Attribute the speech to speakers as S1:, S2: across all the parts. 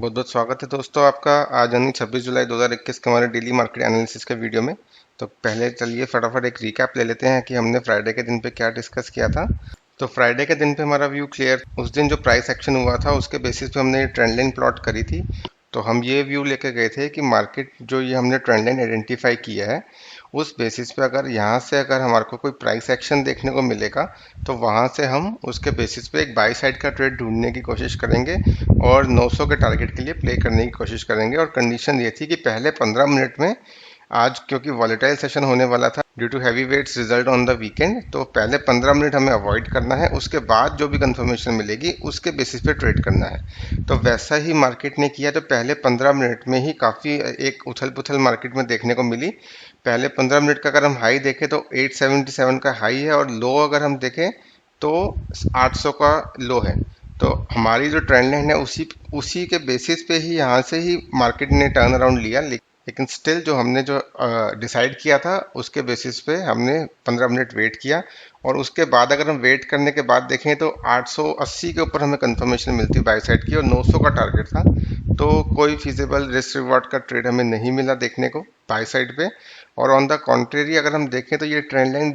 S1: बहुत बहुत स्वागत है दोस्तों आपका आज यानी 26 जुलाई 2021 के हमारे डेली मार्केट एनालिसिस के वीडियो में। तो पहले चलिए फटाफट एक रिकैप ले लेते हैं कि हमने फ्राइडे के दिन पे क्या डिस्कस किया था। तो फ्राइडे के दिन पे हमारा व्यू क्लियर, उस दिन जो प्राइस एक्शन हुआ था उसके बेसिस पे हमने ट्रेंड लाइन प्लॉट करी थी। तो हम ये व्यू लेके गए थे कि मार्केट जो ये हमने ट्रेंड लाइन आइडेंटिफाई किया है उस बेसिस पे अगर यहाँ से अगर हमारे को कोई प्राइस एक्शन देखने को मिलेगा तो वहाँ से हम उसके बेसिस पे एक बाई साइड का ट्रेड ढूंढने की कोशिश करेंगे और 900 के टारगेट के लिए प्ले करने की कोशिश करेंगे। और कंडीशन ये थी कि पहले 15 मिनट में, आज क्योंकि वॉलेटाइल सेशन होने वाला था due to heavy weights result on the weekend, तो पहले 15 मिनट हमें अवॉइड करना है, उसके बाद जो भी कंफर्मेशन मिलेगी उसके बेसिस पे ट्रेड करना है। तो वैसा ही मार्केट ने किया। तो पहले 15 मिनट में ही काफ़ी एक उथल पुथल मार्केट में देखने को मिली। पहले 15 मिनट का अगर हम हाई देखें तो 877 का हाई है और लो अगर हम देखें तो 800 का लो है। तो हमारी जो ट्रेंड लाइन है उसी के बेसिस पे ही यहाँ से ही मार्केट ने टर्न अराउंड लिया। लेकिन स्टिल जो हमने जो डिसाइड किया था उसके बेसिस पे हमने 15 मिनट वेट किया और उसके बाद अगर हम वेट करने के बाद देखें तो 880 के ऊपर हमें कंफर्मेशन मिलती बाय साइड की और 900 का टारगेट था। तो कोई फिजिबल रिस्क रिवॉर्ड का ट्रेड हमें नहीं मिला देखने को बाय साइड पे। और ऑन द कॉन्ट्रेरी अगर हम देखें तो ये trend line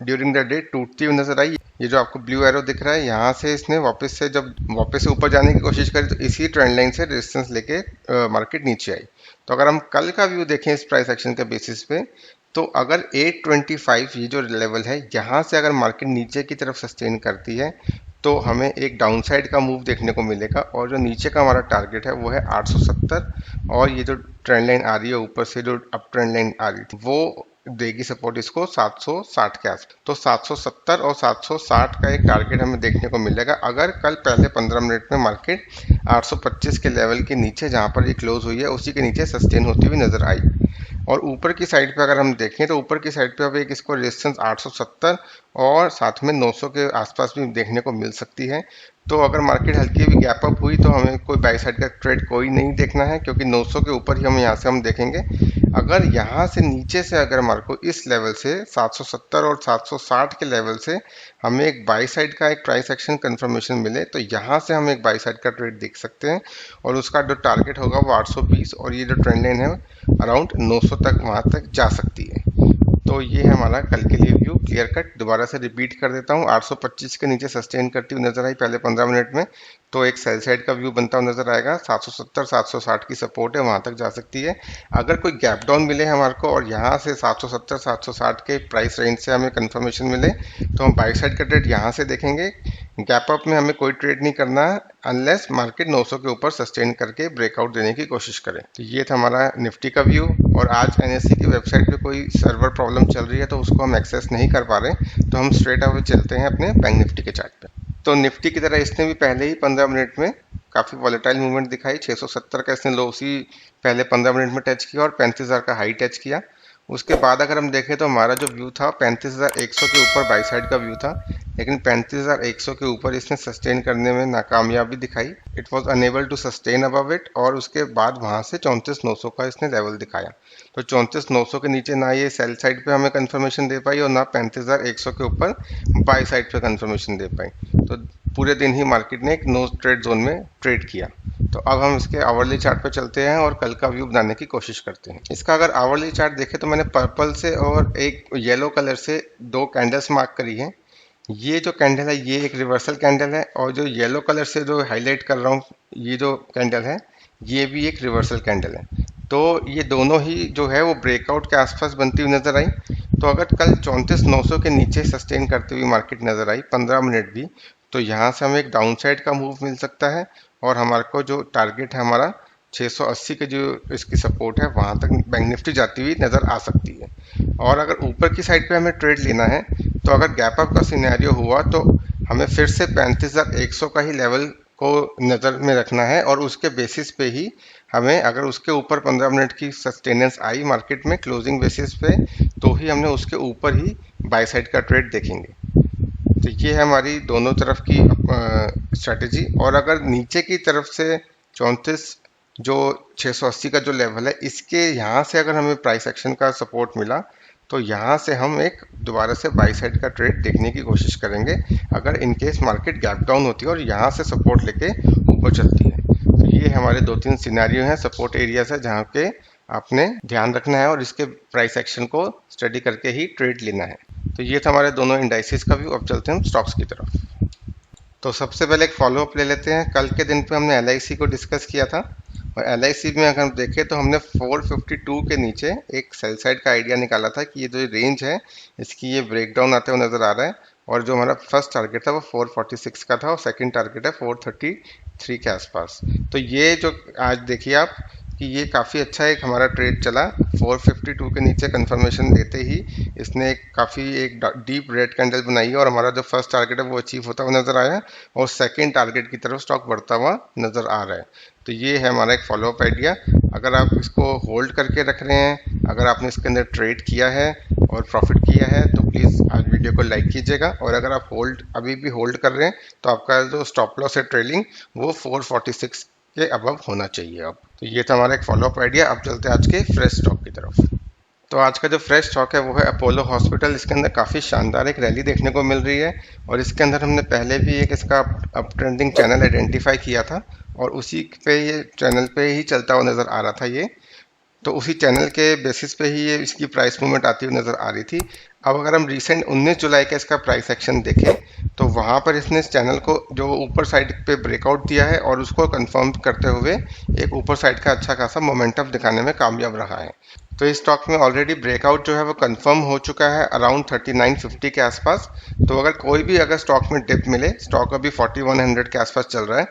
S1: during the day टूटती हुई नजर आई। ये जो आपको ब्लू एरो दिख रहा है यहाँ से इसने वापस से ऊपर जाने की कोशिश करी तो इसी ट्रेंड लाइन से रेजिस्टेंस लेके मार्केट नीचे आई। तो अगर हम कल का व्यू देखें इस प्राइस एक्शन के बेसिस पे तो अगर 825 ये जो लेवल है यहाँ से अगर मार्केट नीचे की तरफ सस्टेन करती है तो हमें एक डाउनसाइड का मूव देखने को मिलेगा और जो नीचे का हमारा टारगेट है वो है 870 और ये जो ट्रेंड लाइन आ रही है ऊपर से जो अप ट्रेंड लाइन आ रही थी वो देगी सपोर्ट इसको 760 के आस। तो 770 और 760 का एक टारगेट हमें देखने को मिलेगा अगर कल पहले 15 मिनट में मार्केट 825 के लेवल के नीचे जहां पर ये क्लोज हुई है उसी के नीचे सस्टेन होती हुई नजर आई। और ऊपर की साइड पे अगर हम देखें तो ऊपर की साइड पे अब एक इसको रेजिस्टेंस 870 और साथ में 900 के आसपास भी देखने को मिल सकती है। तो अगर मार्केट हल्की भी गैप अप हुई तो हमें कोई बाई साइड का ट्रेड कोई नहीं देखना है क्योंकि 900 के ऊपर ही हम यहाँ से हम देखेंगे। अगर यहाँ से नीचे से अगर हमारे को इस लेवल से 770 और 760 के लेवल से हमें एक बाई साइड का एक प्राइस एक्शन कंफर्मेशन मिले तो यहाँ से हम एक बाई साइड का ट्रेड देख सकते हैं और उसका जो टारगेट होगा वो 820 और ये जो ट्रेंड लाइन है अराउंड 900 तक वहाँ तक जा सकती है। तो ये है हमारा कल के लिए व्यू क्लियर कट। दोबारा से रिपीट कर देता हूँ, 825 के नीचे सस्टेन करती हुई नजर आई पहले 15 मिनट में तो एक सेल साइड का व्यू बनता हुआ नजर आएगा। 770 760 की सपोर्ट है, वहां तक जा सकती है। अगर कोई गैप डाउन मिले हमारे को और यहाँ से 770 760 के प्राइस रेंज से हमें कंफर्मेशन मिले तो हम बाई साइड का ट्रेड यहाँ से देखेंगे। गैप अप में हमें कोई ट्रेड नहीं करना अनलेस मार्केट 900 के ऊपर सस्टेन करके ब्रेकआउट देने की कोशिश करें। तो ये था हमारा निफ्टी का व्यू। और आज एनएससी की वेबसाइट पे कोई सर्वर प्रॉब्लम चल रही है तो उसको हम एक्सेस नहीं कर पा रहे, तो हम स्ट्रेट अवे चलते हैं अपने बैंक निफ्टी के चार्ट पे। तो निफ्टी की तरह इसने भी पहले ही 15 मिनट में काफ़ी वॉलेटाइल मूवमेंट दिखाई। 670 का इसने लो उसी पहले 15 मिनट में टच किया और 35,000 का हाई टच किया। उसके बाद अगर हम देखें तो हमारा जो व्यू था 35,100 के ऊपर बाई साइड का व्यू था, लेकिन 35,100 के ऊपर इसने सस्टेन करने में नाकामयाबी दिखाई। It was unable to sustain above it और उसके बाद वहां से 34,900 का इसने लेवल दिखाया। तो 34,900 के नीचे ना ये सेल साइड पे हमें कंफर्मेशन दे पाई और ना 35,100 के ऊपर बाई साइड पे कंफर्मेशन दे पाई। तो पूरे दिन ही मार्केट ने एक नो ट्रेड जोन में ट्रेड किया। तो अब हम इसके आवरली चार्ट पे चलते हैं और कल का व्यू बनाने की कोशिश करते हैं। इसका अगर आवरली चार्ट देखें तो मैंने पर्पल से और एक येलो कलर से दो कैंडल्स मार्क करी है। ये जो कैंडल है ये एक रिवर्सल कैंडल है और जो येलो कलर से जो हाईलाइट कर रहा हूँ ये जो कैंडल है ये भी एक रिवर्सल कैंडल है। तो ये दोनों ही जो है वो ब्रेकआउट के आसपास बनती हुई नजर आई। तो अगर कल 34,900 के नीचे सस्टेन करती हुई मार्केट नजर आई 15 मिनट भी, तो यहाँ से हमें एक डाउनसाइड का मूव मिल सकता है और हमारे को जो टारगेट है हमारा 680 के जो इसकी सपोर्ट है वहां तक बैंक निफ्टी जाती हुई नजर आ सकती है। और अगर ऊपर की साइड पे हमें ट्रेड लेना है तो अगर गैप अप का सिनेरियो हुआ तो हमें फिर से 35,100 का ही लेवल को नज़र में रखना है और उसके बेसिस पे ही हमें अगर उसके ऊपर 15 मिनट की सस्टेनेंस आई मार्केट में क्लोजिंग बेसिस पे तो ही हमने उसके ऊपर ही बाय साइड का ट्रेड देखेंगे। तो ये है हमारी दोनों तरफ की स्ट्रेटेजी। और अगर नीचे की तरफ से 34 जो 680 का जो लेवल है इसके यहाँ से अगर हमें प्राइस एक्शन का सपोर्ट मिला तो यहाँ से हम एक दोबारा से बाई साइड का ट्रेड देखने की कोशिश करेंगे अगर इनकेस मार्केट गैप डाउन होती है और यहाँ से सपोर्ट लेके ऊपर चलती है। तो ये ये हमारे 2-3 सिनेरियो हैं, सपोर्ट एरियाज है जहाँ पे आपने ध्यान रखना है और इसके प्राइस एक्शन को स्टडी करके ही ट्रेड लेना है। तो ये था हमारे दोनों इंडाइसेस का व्यू। अब चलते हैं हम स्टॉक्स की तरफ। तो सबसे पहले एक फॉलोअप ले लेते हैं। कल के दिन पे हमने LIC को डिस्कस किया था और LIC में अगर हम देखें तो हमने 452 के नीचे एक सेल साइड का आइडिया निकाला था कि ये जो रेंज है इसकी ये ब्रेकडाउन आते हुए नजर आ रहा है और जो हमारा फर्स्ट टारगेट था वो 446 का था और सेकंड टारगेट है 433 के आसपास। तो ये जो आज देखिए आप कि ये काफ़ी अच्छा एक हमारा ट्रेड चला। 452 के नीचे कंफर्मेशन देते ही इसने एक डीप रेड कैंडल बनाई है और हमारा जो फर्स्ट टारगेट है वो अचीव होता हुआ नजर आया और सेकंड टारगेट की तरफ स्टॉक बढ़ता हुआ नजर आ रहा है। तो ये है हमारा एक फॉलोअप आइडिया। अगर आप इसको होल्ड करके रख रहे हैं, अगर आपने इसके अंदर ट्रेड किया है और प्रॉफिट किया है तो प्लीज़ आज वीडियो को लाइक कीजिएगा और अगर आप अभी भी होल्ड कर रहे हैं तो आपका जो स्टॉप लॉस है ट्रेलिंग वो 446 के अबव होना चाहिए। अब तो ये था हमारा एक फॉलोअप आइडिया। अब चलते हैं आज के फ्रेश स्टॉक की तरफ। तो आज का जो फ्रेश स्टॉक है वो है अपोलो हॉस्पिटल। इसके अंदर काफ़ी शानदार एक रैली देखने को मिल रही है और इसके अंदर हमने पहले भी एक इसका अप ट्रेंडिंग चैनल आइडेंटिफाई किया था और उसी पे ये चैनल पे ही चलता हुआ नज़र आ रहा था ये। तो उसी चैनल के बेसिस पे ही ये इसकी प्राइस मूवमेंट आती हुई नज़र आ रही थी। अब अगर हम रिसेंट 19 जुलाई का इसका प्राइस एक्शन देखें तो वहाँ पर इसने इस चैनल को जो ऊपर साइड पे ब्रेकआउट दिया है और उसको कंफर्म करते हुए एक ऊपर साइड का अच्छा खासा मोमेंटम दिखाने में कामयाब रहा है। तो इस स्टॉक में ऑलरेडी ब्रेकआउट जो है वो कंफर्म हो चुका है अराउंड 3950 के आसपास। तो अगर कोई भी अगर स्टॉक में डिप मिले, स्टॉक अभी 4100 के आसपास चल रहा है,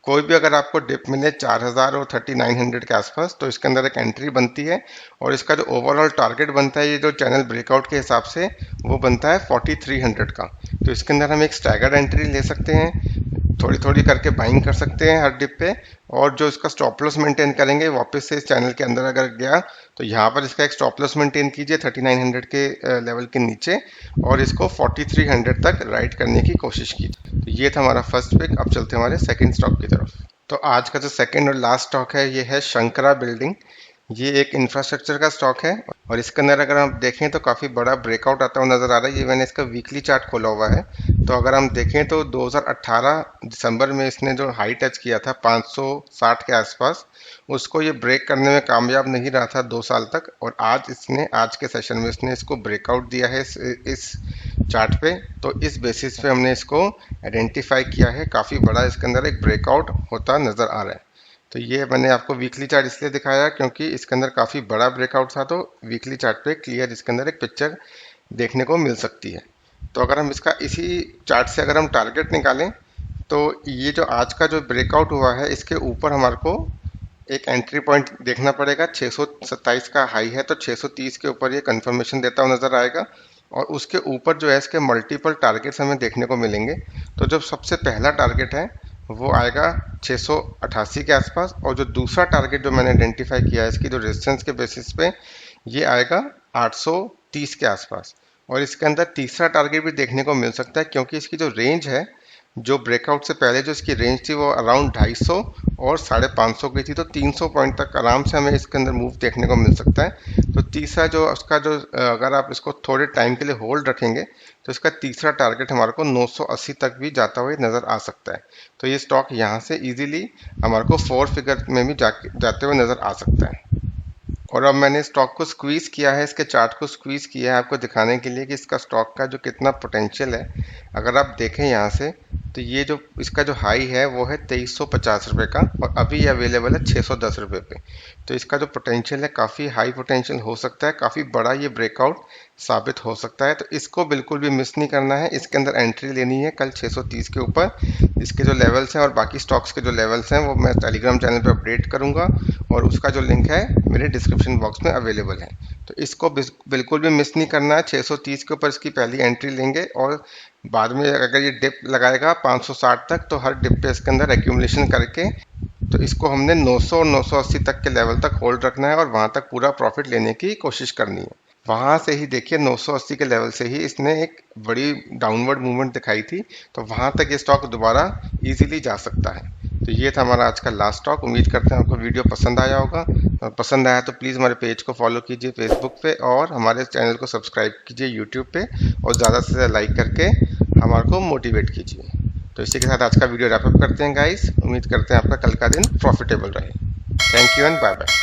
S1: कोई भी अगर आपको डिप मिले 4000 और 3900 के आसपास तो इसके अंदर एक एंट्री बनती है और इसका जो ओवरऑल टारगेट बनता है ये जो चैनल ब्रेकआउट के हिसाब से वो बनता है 4300 का। तो इसके अंदर हम एक स्टैगर्ड एंट्री ले सकते हैं, थोड़ी थोड़ी करके बाइंग कर सकते हैं हर डिप पे और जो इसका स्टॉप लॉस मेंटेन करेंगे वापस से इस चैनल के अंदर अगर गया तो यहाँ पर इसका एक स्टॉप लॉस मेंटेन कीजिए 3900 के लेवल के नीचे और इसको 4300 तक राइड करने की कोशिश कीजिए। तो ये था हमारा फर्स्ट पिक। अब चलते हैं हमारे सेकंड स्टॉक की तरफ। तो आज का जो सेकंड और लास्ट स्टॉक है ये है शंकरा बिल्डिंग। ये एक इंफ्रास्ट्रक्चर का स्टॉक है और इसके अंदर अगर हम देखें तो काफ़ी बड़ा ब्रेकआउट आता हुआ नज़र आ रहा है। ये मैंने इसका वीकली चार्ट खोला हुआ है। तो अगर हम देखें तो 2018 दिसंबर में इसने जो हाई टच किया था 560 के आसपास, उसको ये ब्रेक करने में कामयाब नहीं रहा था 2 साल तक और आज के सेशन में इसने इसको ब्रेकआउट दिया है इस चार्ट पे। तो इस बेसिस पे हमने इसको आइडेंटिफाई किया है। काफ़ी बड़ा इसके अंदर एक ब्रेकआउट होता नज़र आ रहा है। तो ये मैंने आपको वीकली चार्ट इसलिए दिखाया क्योंकि इसके अंदर काफ़ी बड़ा ब्रेकआउट था तो वीकली चार्ट पे क्लियर इसके अंदर एक पिक्चर देखने को मिल सकती है। तो अगर हम इसका इसी चार्ट से अगर हम टारगेट निकालें तो ये जो आज का जो ब्रेकआउट हुआ है इसके ऊपर हमारे को एक एंट्री पॉइंट देखना पड़ेगा। 627 का हाई है तो 630 के ऊपर ये कंफर्मेशन देता हुआ नज़र आएगा और उसके ऊपर जो है इसके मल्टीपल टारगेट्स हमें देखने को मिलेंगे। तो जो सबसे पहला टारगेट है वो आएगा 688 के आसपास और जो दूसरा टारगेट जो मैंने आइडेंटिफाई किया है इसकी जो रेजिस्टेंस के बेसिस पे ये आएगा 830 के आसपास और इसके अंदर तीसरा टारगेट भी देखने को मिल सकता है क्योंकि इसकी जो रेंज है जो ब्रेकआउट से पहले जो इसकी रेंज थी वो अराउंड 250 और 550 की थी। तो 300 पॉइंट तक आराम से हमें इसके अंदर मूव देखने को मिल सकता है। तो तीसरा जो उसका जो अगर आप इसको थोड़े टाइम के लिए होल्ड रखेंगे तो इसका तीसरा टारगेट हमारे को 980 तक भी जाता हुआ नज़र आ सकता है। तो ये स्टॉक यहाँ से इजीली हमारे को 4 फिगर में भी जाते हुए नज़र आ सकता है। और अब मैंने स्टॉक को स्क्वीज़ किया है, इसके चार्ट को स्क्वीज़ किया है आपको दिखाने के लिए कि इसका स्टॉक का जो कितना पोटेंशियल है। अगर आप देखें यहाँ से तो ये जो इसका जो हाई है वो है 2350 रुपये का और अभी ये अवेलेबल है 610 रुपये पे। तो इसका जो पोटेंशियल है काफ़ी हाई पोटेंशियल हो सकता है, काफ़ी बड़ा ये ब्रेकआउट साबित हो सकता है। तो इसको बिल्कुल भी मिस नहीं करना है, इसके अंदर एंट्री लेनी है कल 630 के ऊपर। इसके जो लेवल्स हैं और बाकी स्टॉक्स के जो लेवल्स हैं वो मैं टेलीग्राम चैनल पर अपडेट करूँगा और उसका जो लिंक है मेरे डिस्क्रिप्शन बॉक्स में अवेलेबल है। तो इसको बिल्कुल भी मिस नहीं करना है। 630 के ऊपर इसकी पहली एंट्री लेंगे और बाद में अगर ये डिप लगाएगा 560 तक तो हर डिप पे इसके अंदर एक्यूमुलेशन करके तो इसको हमने 900 और 980 तक के लेवल तक होल्ड रखना है और वहाँ तक पूरा प्रॉफिट लेने की कोशिश करनी है। वहाँ से ही देखिए 980 के लेवल से ही इसने एक बड़ी डाउनवर्ड मूवमेंट दिखाई थी, तो वहाँ तक ये स्टॉक दोबारा इजीली जा सकता है। तो ये था हमारा आज का लास्ट स्टॉक। उम्मीद करते हैं आपको वीडियो पसंद आया होगा। पसंद आया तो प्लीज़ हमारे पेज को फॉलो कीजिए फेसबुक पे और हमारे चैनल को सब्सक्राइब कीजिए यूट्यूब पे और ज़्यादा से ज़्यादा लाइक करके हमारे को मोटिवेट कीजिए। तो इसी के साथ आज का वीडियो रैप अप करते हैं गाइस। उम्मीद करते हैं आपका कल का दिन प्रॉफिटेबल रहे। Thank you and bye bye.